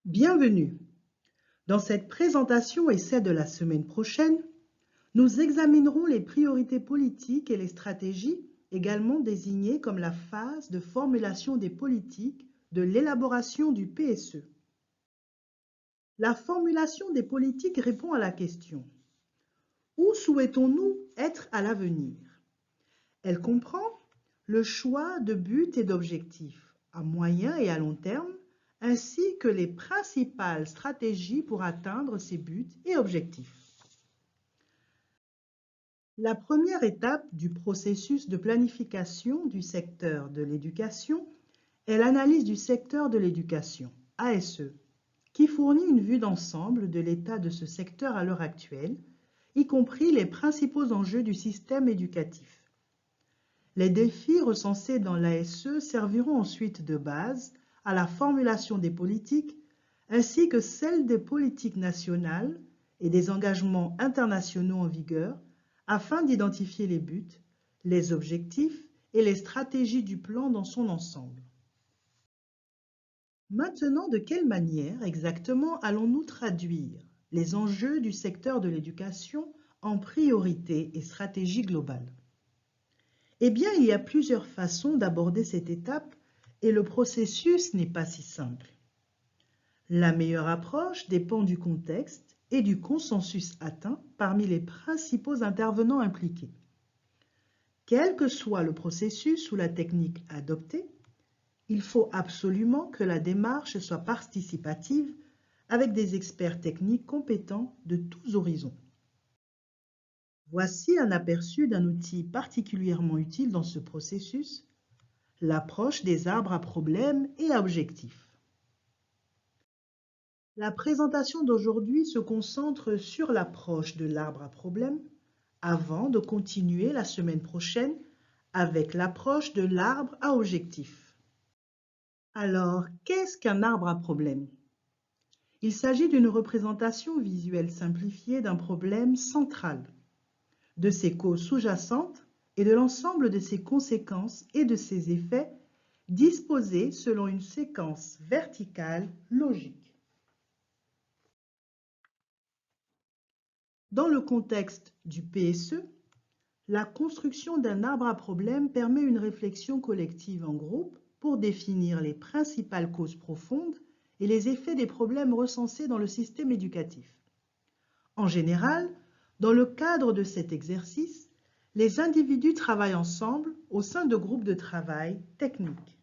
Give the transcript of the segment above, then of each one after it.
Bienvenue. Dans cette présentation et celle de la semaine prochaine, nous examinerons les priorités politiques et les stratégies, également désignées comme la phase de formulation des politiques de l'élaboration du PSE. La formulation des politiques répond à la question: où souhaitons-nous être à l'avenir? Elle comprend le choix de buts et d'objectifs à moyen et à long terme, ainsi que les principales stratégies pour atteindre ces buts et objectifs. La première étape du processus de planification du secteur de l'éducation est l'analyse du secteur de l'éducation, ASE, qui fournit une vue d'ensemble de l'état de ce secteur à l'heure actuelle, y compris les principaux enjeux du système éducatif. Les défis recensés dans l'ASE serviront ensuite de base à la formulation des politiques, ainsi que celle des politiques nationales et des engagements internationaux en vigueur, afin d'identifier les buts, les objectifs et les stratégies du plan dans son ensemble. Maintenant, de quelle manière exactement allons-nous traduire les enjeux du secteur de l'éducation en priorités et stratégies globales? Eh bien, il y a plusieurs façons d'aborder cette étape et le processus n'est pas si simple. La meilleure approche dépend du contexte et du consensus atteint parmi les principaux intervenants impliqués. Quel que soit le processus ou la technique adoptée, il faut absolument que la démarche soit participative avec des experts techniques compétents de tous horizons. Voici un aperçu d'un outil particulièrement utile dans ce processus, l'approche des arbres à problèmes et à objectifs. La présentation d'aujourd'hui se concentre sur l'approche de l'arbre à problèmes avant de continuer la semaine prochaine avec l'approche de l'arbre à objectifs. Alors, qu'est-ce qu'un arbre à problèmes? Il s'agit d'une représentation visuelle simplifiée d'un problème central, de ses causes sous-jacentes et de l'ensemble de ses conséquences et de ses effets disposés selon une séquence verticale logique. Dans le contexte du PSE, la construction d'un arbre à problèmes permet une réflexion collective en groupe pour définir les principales causes profondes et les effets des problèmes recensés dans le système éducatif. En général, dans le cadre de cet exercice, les individus travaillent ensemble au sein de groupes de travail techniques.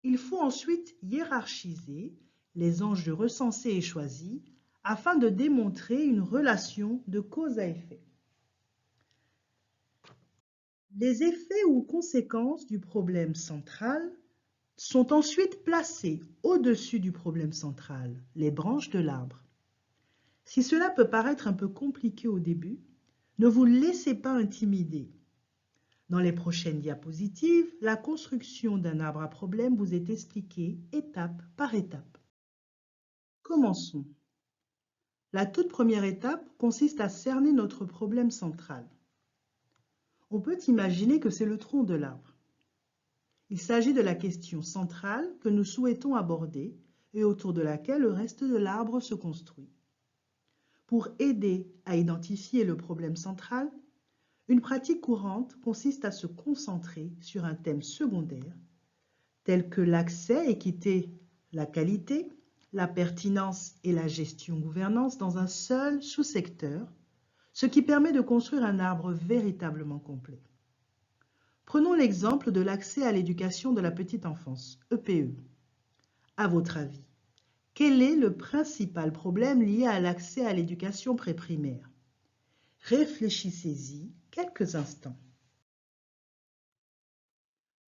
Il faut ensuite hiérarchiser les enjeux recensés et choisis afin de démontrer une relation de cause à effet. Les effets ou conséquences du problème central sont ensuite placés au-dessus du problème central, les branches de l'arbre. Si cela peut paraître un peu compliqué au début, ne vous laissez pas intimider. Dans les prochaines diapositives, la construction d'un arbre à problème vous est expliquée étape par étape. Commençons. La toute première étape consiste à cerner notre problème central. On peut imaginer que c'est le tronc de l'arbre. Il s'agit de la question centrale que nous souhaitons aborder et autour de laquelle le reste de l'arbre se construit. Pour aider à identifier le problème central, une pratique courante consiste à se concentrer sur un thème secondaire, tel que l'accès, équité, la qualité, la pertinence et la gestion-gouvernance dans un seul sous-secteur, ce qui permet de construire un arbre véritablement complet. Prenons l'exemple de l'accès à l'éducation de la petite enfance, EPE. À votre avis, quel est le principal problème lié à l'accès à l'éducation préprimaire? Réfléchissez-y quelques instants.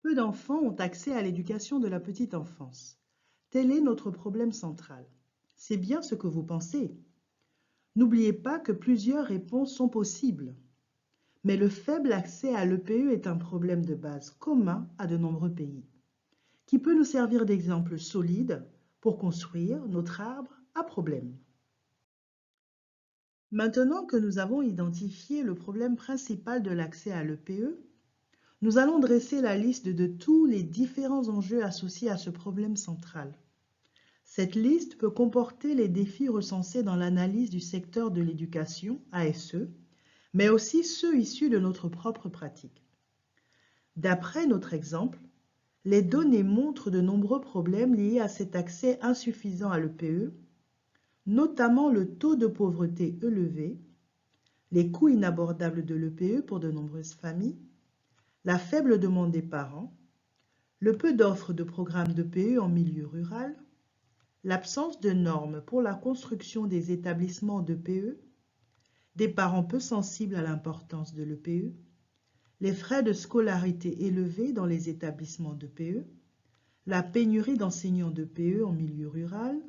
Peu d'enfants ont accès à l'éducation de la petite enfance. Tel est notre problème central. C'est bien ce que vous pensez. N'oubliez pas que plusieurs réponses sont possibles. Mais le faible accès à l'EPE est un problème de base commun à de nombreux pays, qui peut nous servir d'exemple solide pour construire notre arbre à problèmes. Maintenant que nous avons identifié le problème principal de l'accès à l'EPE, nous allons dresser la liste de tous les différents enjeux associés à ce problème central. Cette liste peut comporter les défis recensés dans l'analyse du secteur de l'éducation, ASE, mais aussi ceux issus de notre propre pratique. D'après notre exemple, les données montrent de nombreux problèmes liés à cet accès insuffisant à l'EPE, notamment le taux de pauvreté élevé, les coûts inabordables de l'EPE pour de nombreuses familles, la faible demande des parents, le peu d'offres de programmes d'EPE en milieu rural, l'absence de normes pour la construction des établissements d'EPE, des parents peu sensibles à l'importance de l'EPE, les frais de scolarité élevés dans les établissements d'EPE, la pénurie d'enseignants d'EPE en milieu rural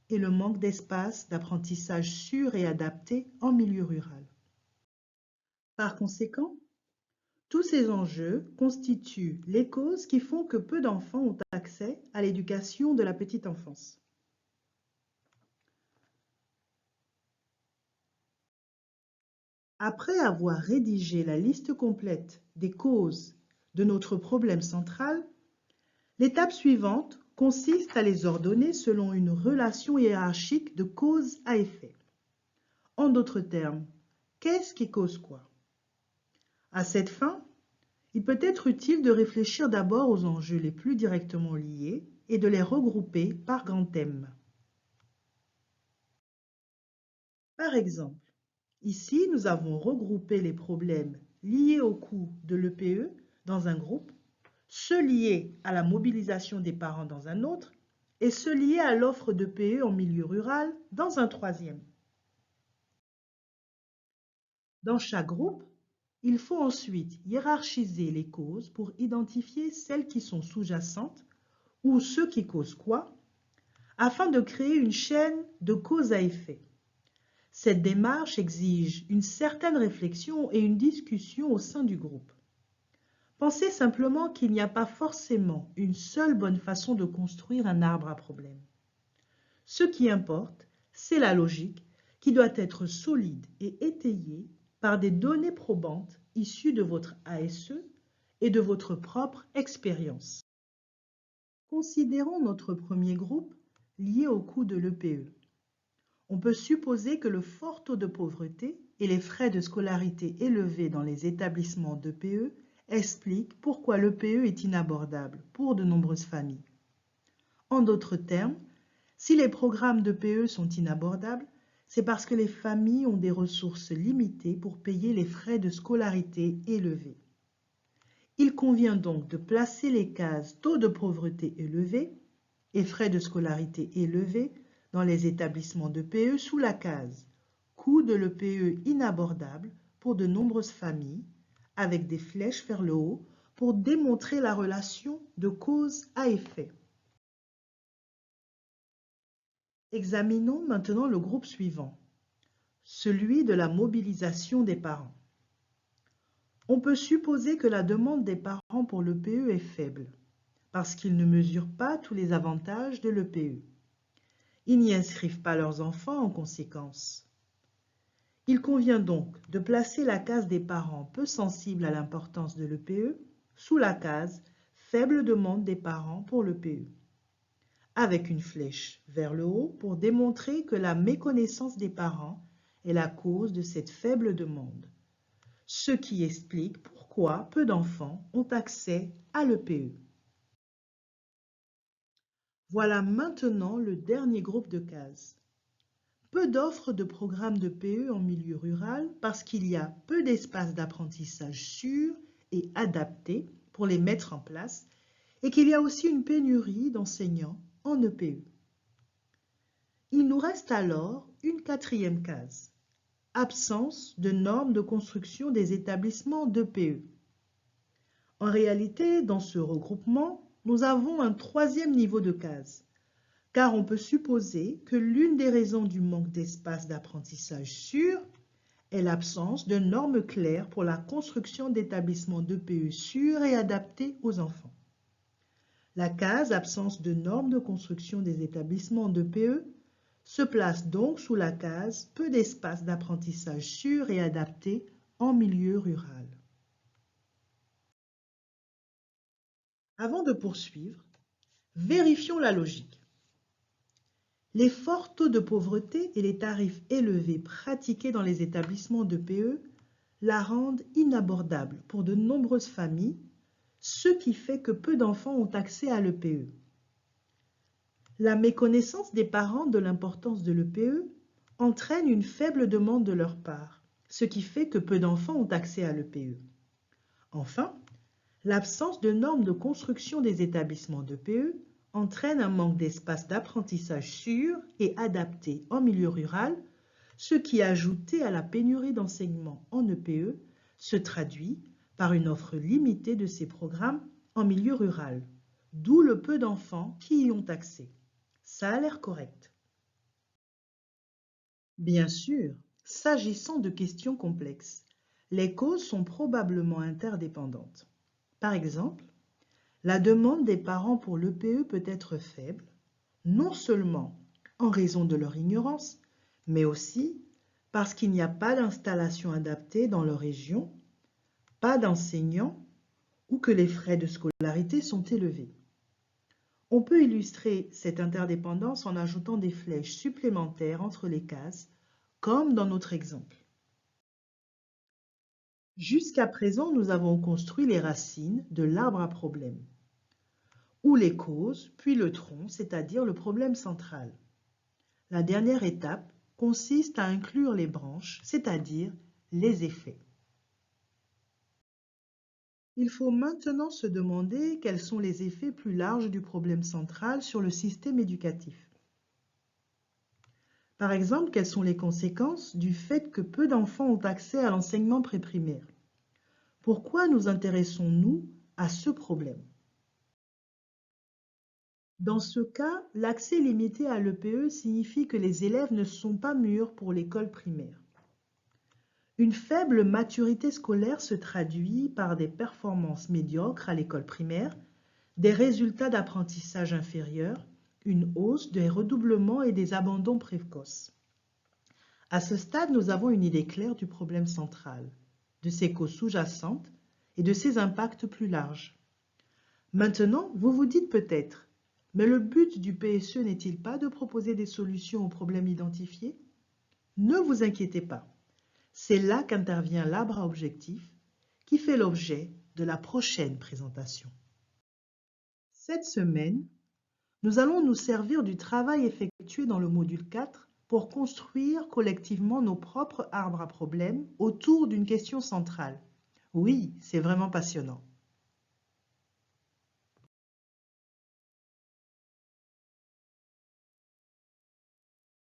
et le manque d'espace d'apprentissage sûr et adapté en milieu rural. Par conséquent, tous ces enjeux constituent les causes qui font que peu d'enfants ont accès à l'éducation de la petite enfance. Après avoir rédigé la liste complète des causes de notre problème central, l'étape suivante consiste à les ordonner selon une relation hiérarchique de cause à effet. En d'autres termes, qu'est-ce qui cause quoi? À cette fin, il peut être utile de réfléchir d'abord aux enjeux les plus directement liés et de les regrouper par grands thèmes. Par exemple, ici, nous avons regroupé les problèmes liés au coût de l'EPE dans un groupe, ceux liés à la mobilisation des parents dans un autre et ceux liés à l'offre d'EPE en milieu rural dans un troisième. Dans chaque groupe, il faut ensuite hiérarchiser les causes pour identifier celles qui sont sous-jacentes ou ceux qui causent quoi, afin de créer une chaîne de cause à effet. Cette démarche exige une certaine réflexion et une discussion au sein du groupe. Pensez simplement qu'il n'y a pas forcément une seule bonne façon de construire un arbre à problème. Ce qui importe, c'est la logique qui doit être solide et étayée par des données probantes issues de votre ASE et de votre propre expérience. Considérons notre premier groupe lié au coût de l'EPE. On peut supposer que le fort taux de pauvreté et les frais de scolarité élevés dans les établissements d'EPE expliquent pourquoi l'EPE est inabordable pour de nombreuses familles. En d'autres termes, si les programmes d'EPE sont inabordables, c'est parce que les familles ont des ressources limitées pour payer les frais de scolarité élevés. Il convient donc de placer les cases taux de pauvreté élevé et frais de scolarité élevés dans les établissements d'EPE sous la case coût de l'EPE inabordable pour de nombreuses familles, avec des flèches vers le haut pour démontrer la relation de cause à effet. Examinons maintenant le groupe suivant, celui de la mobilisation des parents. On peut supposer que la demande des parents pour l'EPE est faible, parce qu'ils ne mesurent pas tous les avantages de l'EPE. Ils n'y inscrivent pas leurs enfants en conséquence. Il convient donc de placer la case des parents peu sensibles à l'importance de l'EPE sous la case faible demande des parents pour l'EPE, avec une flèche vers le haut pour démontrer que la méconnaissance des parents est la cause de cette faible demande, ce qui explique pourquoi peu d'enfants ont accès à l'EPE. Voilà maintenant le dernier groupe de cases. Peu d'offres de programmes d'EPE en milieu rural parce qu'il y a peu d'espaces d'apprentissage sûrs et adaptés pour les mettre en place et qu'il y a aussi une pénurie d'enseignants en EPE. Il nous reste alors une quatrième case, absence de normes de construction des établissements d'EPE. En réalité, dans ce regroupement, nous avons un troisième niveau de case, car on peut supposer que l'une des raisons du manque d'espace d'apprentissage sûr est l'absence de normes claires pour la construction d'établissements d'EPE sûrs et adaptés aux enfants. La case absence de normes de construction des établissements d'EPE se place donc sous la case peu d'espace d'apprentissage sûr et adapté en milieu rural. Avant de poursuivre, vérifions la logique. Les forts taux de pauvreté et les tarifs élevés pratiqués dans les établissements de PE la rendent inabordable pour de nombreuses familles, ce qui fait que peu d'enfants ont accès à l'EPE. La méconnaissance des parents de l'importance de l'EPE entraîne une faible demande de leur part, ce qui fait que peu d'enfants ont accès à l'EPE. Enfin, l'absence de normes de construction des établissements d'EPE entraîne un manque d'espace d'apprentissage sûr et adapté en milieu rural, ce qui, ajouté à la pénurie d'enseignement en EPE, se traduit par une offre limitée de ces programmes en milieu rural, d'où le peu d'enfants qui y ont accès. Ça a l'air correct. Bien sûr, s'agissant de questions complexes, les causes sont probablement interdépendantes. Par exemple, la demande des parents pour l'EPE peut être faible, non seulement en raison de leur ignorance, mais aussi parce qu'il n'y a pas d'installation adaptée dans leur région, pas d'enseignants ou que les frais de scolarité sont élevés. On peut illustrer cette interdépendance en ajoutant des flèches supplémentaires entre les cases, comme dans notre exemple. Jusqu'à présent, nous avons construit les racines de l'arbre à problème, ou les causes, puis le tronc, c'est-à-dire le problème central. La dernière étape consiste à inclure les branches, c'est-à-dire les effets. Il faut maintenant se demander quels sont les effets plus larges du problème central sur le système éducatif. Par exemple, quelles sont les conséquences du fait que peu d'enfants ont accès à l'enseignement préprimaire? Pourquoi nous intéressons-nous à ce problème? Dans ce cas, l'accès limité à l'EPE signifie que les élèves ne sont pas mûrs pour l'école primaire. Une faible maturité scolaire se traduit par des performances médiocres à l'école primaire, des résultats d'apprentissage inférieurs, une hausse des redoublements et des abandons précoces. À ce stade, nous avons une idée claire du problème central, de ses causes sous-jacentes et de ses impacts plus larges. Maintenant, vous vous dites peut-être, mais le but du PSE n'est-il pas de proposer des solutions aux problèmes identifiés? Ne vous inquiétez pas. C'est là qu'intervient l'arbre à objectifs qui fait l'objet de la prochaine présentation. Cette semaine, nous allons nous servir du travail effectué dans le module 4 pour construire collectivement nos propres arbres à problèmes autour d'une question centrale. Oui, c'est vraiment passionnant.